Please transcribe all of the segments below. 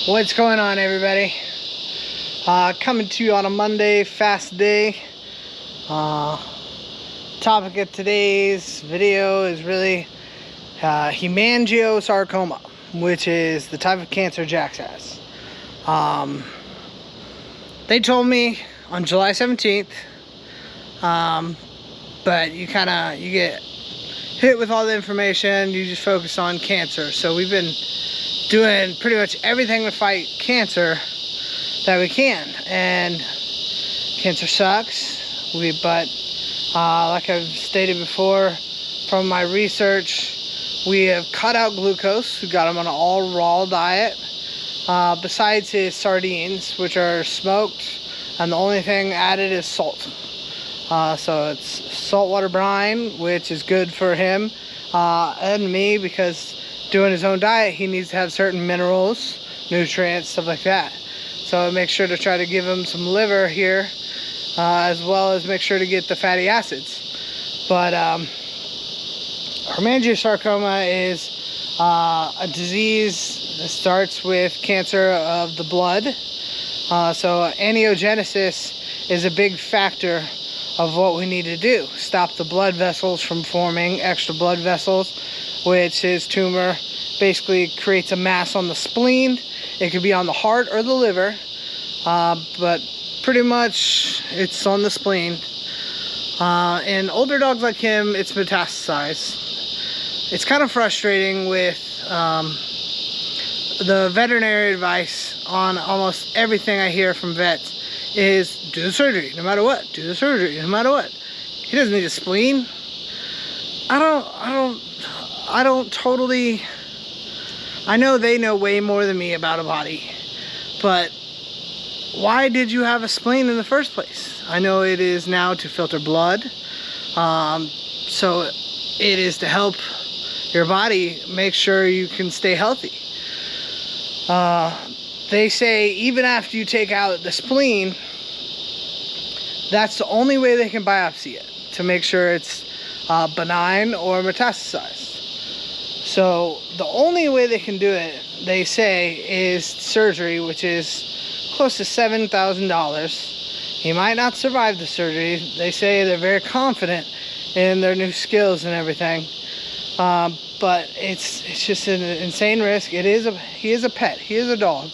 What's going on, everybody? Coming to you on a Monday, fast day. Topic of today's video is really Hemangiosarcoma, which is the type of cancer Jaxs has. They told me on July 17th, but you get hit with all the information. You just focus on cancer. So we've been doing pretty much everything to fight cancer that we can, and cancer sucks. But like I've stated before, from my research, we have cut out glucose. We got him on an all raw diet, besides his sardines, which are smoked, and the only thing added is salt. So it's saltwater brine, which is good for him and me, because doing his own diet, he needs to have certain minerals, nutrients, stuff like that. So I make sure to try to give him some liver here, as well as make sure to get the fatty acids. But hemangiosarcoma is a disease that starts with cancer of the blood. So angiogenesis is a big factor of what we need to do. Stop the blood vessels from forming extra blood vessels, which his tumor basically creates a mass on the spleen. It could be on the heart or the liver, but pretty much it's on the spleen. In older dogs like him, it's metastasized. It's kind of frustrating with the veterinary advice on almost everything I hear from vets is do the surgery no matter what, do the surgery no matter what. He doesn't need a spleen. I don't totally, I know they know way more than me about a body, but why did you have a spleen in the first place? I know it is now to filter blood, so it is to help your body make sure you can stay healthy. They say even after you take out the spleen, that's the only way they can biopsy it, to make sure it's benign or metastasized. So the only way they can do it, they say, is surgery, which is close to $7,000. He might not survive the surgery. They say they're very confident in their new skills and everything, but it's just an insane risk. He is a pet. He is a dog.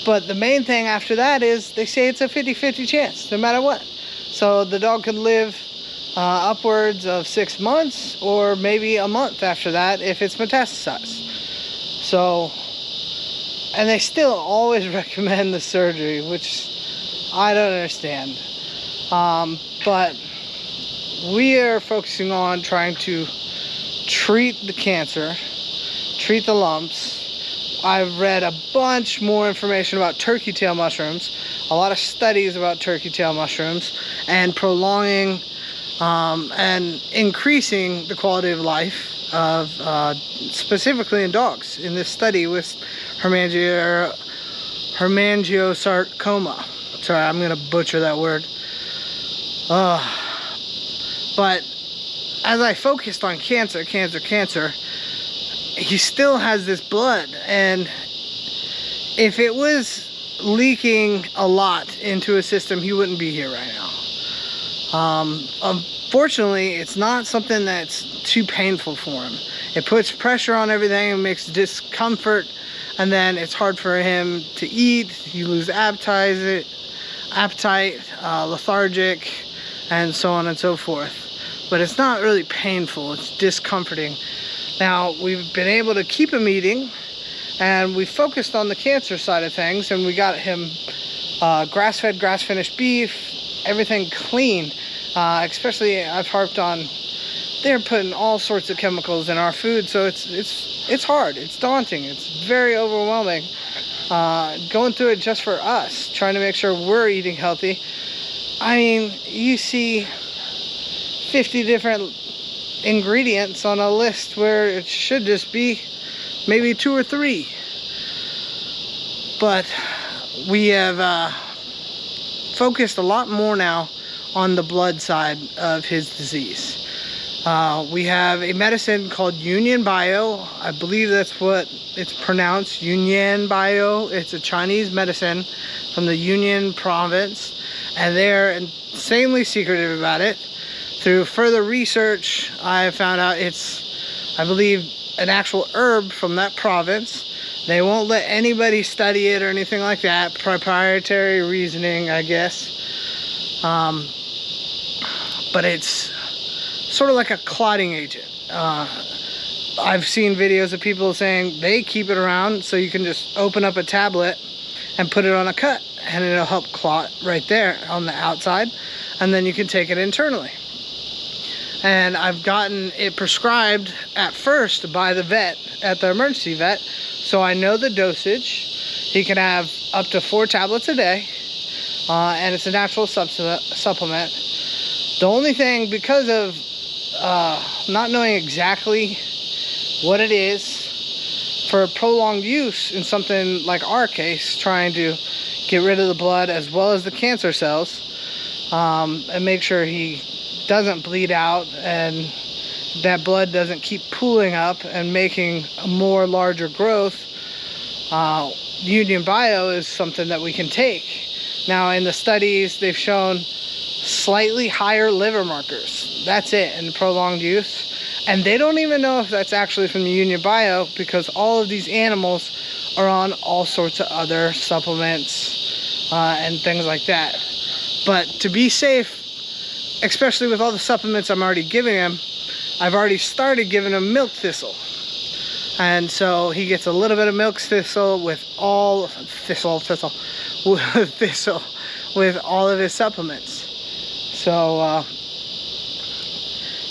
But the main thing after that is they say it's a 50-50 chance, no matter what. So the dog could live upwards of 6 months, or maybe a month after that if it's metastasized. So, and they still always recommend the surgery, which I don't understand. But we are focusing on trying to treat the cancer, treat the lumps. I've read a bunch more information about turkey tail mushrooms, a lot of studies about turkey tail mushrooms, and prolonging and increasing the quality of life of specifically in dogs in this study with hemangiosarcoma. Sorry, I'm gonna butcher that word. But as I focused on cancer, he still has this blood, and if it was leaking a lot into his system, he wouldn't be here right now. Unfortunately, it's not something that's too painful for him. It puts pressure on everything and makes discomfort, and then it's hard for him to eat. You lose appetite, lethargic, and so on and so forth. But it's not really painful, it's discomforting. Now, we've been able to keep him eating, and we focused on the cancer side of things, and we got him grass-fed, grass-finished beef, everything clean. Especially, I've harped on, they're putting all sorts of chemicals in our food, so it's hard, it's daunting, it's very overwhelming. Going through it just for us, trying to make sure we're eating healthy. I mean, you see 50 different ingredients on a list where it should just be maybe 2 or 3. But we have focused a lot more now on the blood side of his disease. We have a medicine called Yunnan Baiyo. I believe that's what it's pronounced, Yunnan Baiyo. It's a Chinese medicine from the Yunnan province, and they're insanely secretive about it. Through further research, I found out it's, I believe, an actual herb from that province. They won't let anybody study it or anything like that. Proprietary reasoning, I guess. But it's sort of like a clotting agent. I've seen videos of people saying they keep it around so you can just open up a tablet and put it on a cut, and it'll help clot right there on the outside, and then you can take it internally. And I've gotten it prescribed at first by the vet, at the emergency vet, so I know the dosage. He can have up to 4 tablets a day, and it's a natural supplement. The only thing, because of not knowing exactly what it is, for prolonged use in something like our case, trying to get rid of the blood as well as the cancer cells, and make sure he doesn't bleed out and that blood doesn't keep pooling up and making a more larger growth, Yunnan Baiyo is something that we can take. Now, in the studies, they've shown slightly higher liver markers. That's it in prolonged use. And they don't even know if that's actually from the Yunnan Baiyo, because all of these animals are on all sorts of other supplements and things like that. But to be safe, especially with all the supplements I'm already giving him, I've already started giving him milk thistle. And so he gets a little bit of milk thistle with all with all of his supplements. So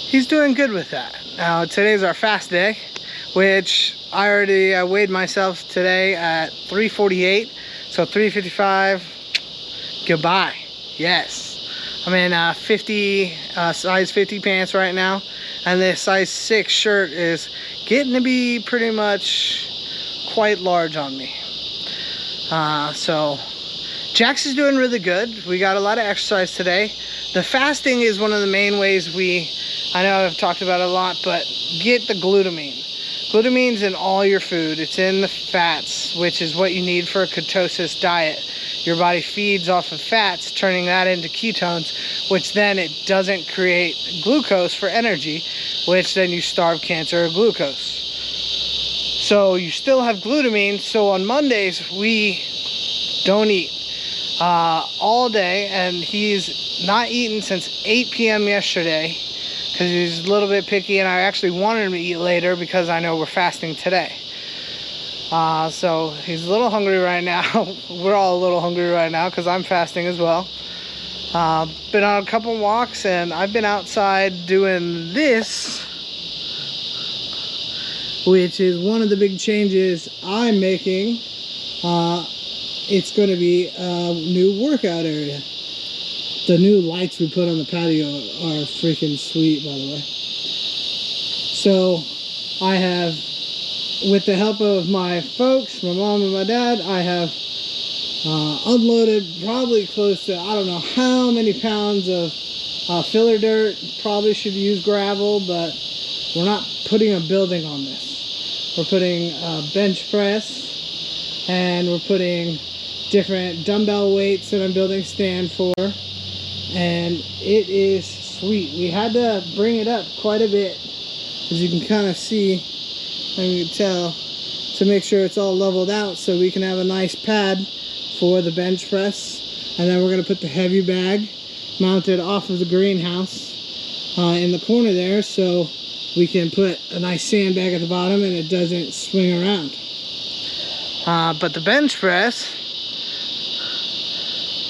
he's doing good with that. Now today's our fast day, which I weighed myself today at 348, so 355, goodbye. Yes, I'm in size 50 pants right now, and this size 6 shirt is getting to be pretty much quite large on me. So Jaxs is doing really good. We got a lot of exercise today. The fasting is one of the main ways I know I've talked about it a lot, but get the glutamine. Glutamine's in all your food. It's in the fats, which is what you need for a ketosis diet. Your body feeds off of fats, turning that into ketones, which then it doesn't create glucose for energy, which then you starve cancer of glucose. So you still have glutamine. So on Mondays, we don't eat all day, and he's not eaten since 8 p.m. yesterday because he's a little bit picky, and I actually wanted him to eat later because I know we're fasting today. So he's a little hungry right now. We're all a little hungry right now because I'm fasting as well. Been on a couple walks, and I've been outside doing this, which is one of the big changes I'm making. It's going to be a new workout area. The new lights we put on the patio are freaking sweet, by the way. So I have, with the help of my folks, my mom and my dad, I have unloaded probably close to, I don't know how many pounds of filler dirt. Probably should use gravel, but we're not putting a building on this. We're putting a bench press, and we're putting different dumbbell weights that I'm building stand for, and it is sweet. We had to bring it up quite a bit, as you can kind of see, and you can tell, to make sure it's all leveled out so we can have a nice pad for the bench press. And then we're going to put the heavy bag mounted off of the greenhouse in the corner there, so we can put a nice sandbag at the bottom and it doesn't swing around. But the bench press,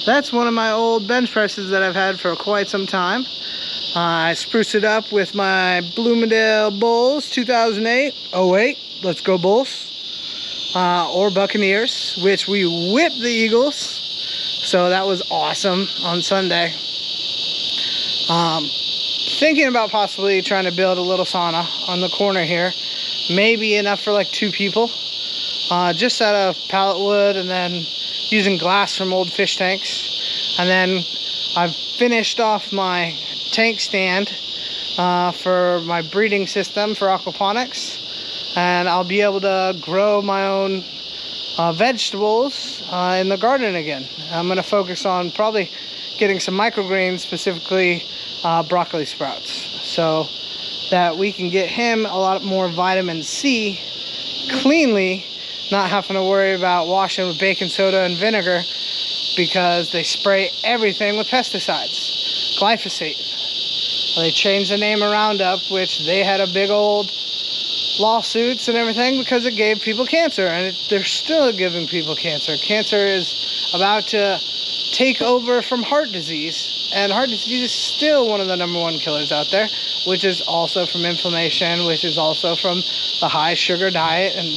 that's one of my old bench presses that I've had for quite some time. I spruced it up with my Bloomingdale Bulls 2008. Oh wait, let's go Bulls. Or Buccaneers, which we whipped the Eagles. So that was awesome on Sunday. Thinking about possibly trying to build a little sauna on the corner here. Maybe enough for like 2 people. Just out of pallet wood, and then using glass from old fish tanks. And then I've finished off my tank stand for my breeding system for aquaponics, and I'll be able to grow my own vegetables in the garden again. I'm going to focus on probably getting some microgreens, specifically broccoli sprouts, so that we can get him a lot more vitamin C cleanly, not having to worry about washing with baking soda and vinegar, because they spray everything with pesticides, glyphosate. They changed the name of Roundup, which they had a big old lawsuits and everything because it gave people cancer, and they're still giving people cancer. Cancer is about to take over from heart disease, and heart disease is still one of the #1 killers out there, which is also from inflammation, which is also from the high sugar diet, and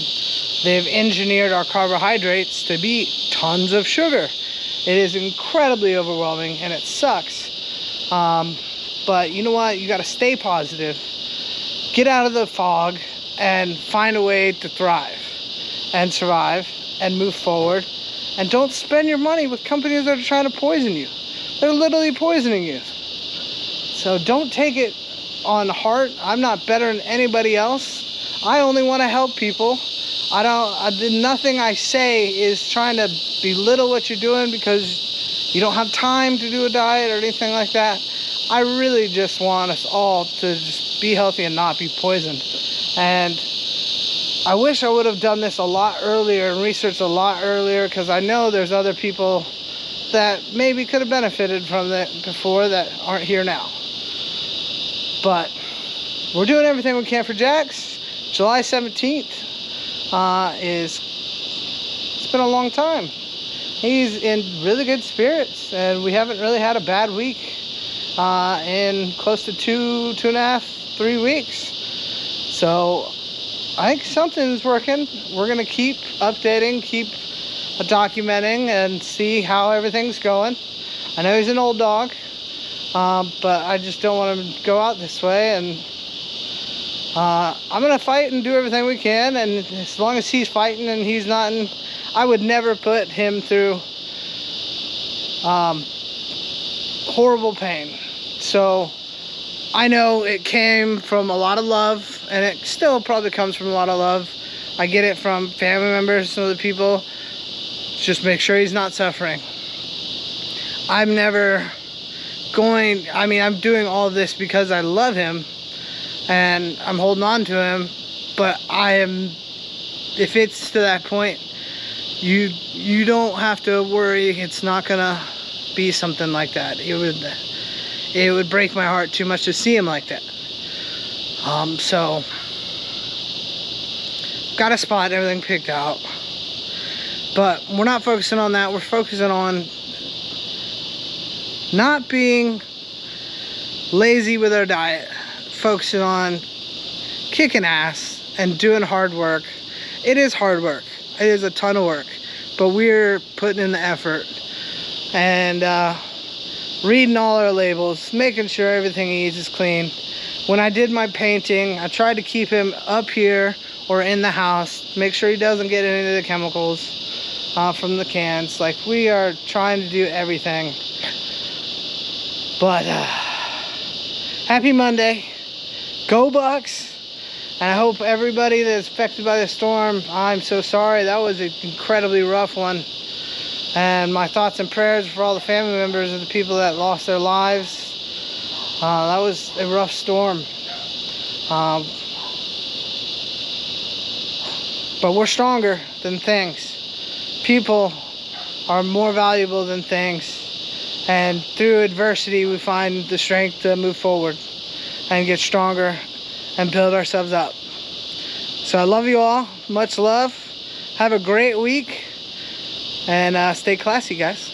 they've engineered our carbohydrates to be tons of sugar. It is incredibly overwhelming, and it sucks. But you know what? You got to stay positive, get out of the fog, and find a way to thrive and survive and move forward. And don't spend your money with companies that are trying to poison you. They're literally poisoning you. So don't take it on heart. I'm not better than anybody else. I only want to help people. Nothing I say is trying to belittle what you're doing because you don't have time to do a diet or anything like that. I really just want us all to just be healthy and not be poisoned. And I wish I would have done this a lot earlier and researched a lot earlier, because I know there's other people that maybe could have benefited from that before that aren't here now. But we're doing everything we can for Jaxs. July 17th it's been a long time. He's in really good spirits, and we haven't really had a bad week in close to 2.5, 3 weeks. So I think something's working. We're going to keep updating, keep documenting, and see how everything's going. I know he's an old dog, but I just don't want him to go out this way. And I'm going to fight and do everything we can. And as long as he's fighting and he's not in, I would never put him through horrible pain. So I know it came from a lot of love, and it still probably comes from a lot of love. I get it from family members and other people. Just make sure he's not suffering. I'm doing all of this because I love him, and I'm holding on to him, but if it's to that point, you don't have to worry. It's not gonna be something like that. It would break my heart too much to see him like that. So got a spot, everything picked out, but we're not focusing on that. We're focusing on not being lazy with our diet, focusing on kicking ass and doing hard work. It is hard work. It is a ton of work, but we're putting in the effort and reading all our labels, making sure everything he eats is clean. When I did my painting, I tried to keep him up here or in the house, make sure he doesn't get any of the chemicals from the cans. Like, we are trying to do everything. But happy Monday. Go Bucks. And I hope everybody that's affected by the storm, I'm so sorry. That was an incredibly rough one. And my thoughts and prayers for all the family members of the people that lost their lives. That was a rough storm. But we're stronger than things. People are more valuable than things. And through adversity, we find the strength to move forward and get stronger and build ourselves up. So I love you all. Much love. Have a great week. And stay classy, guys.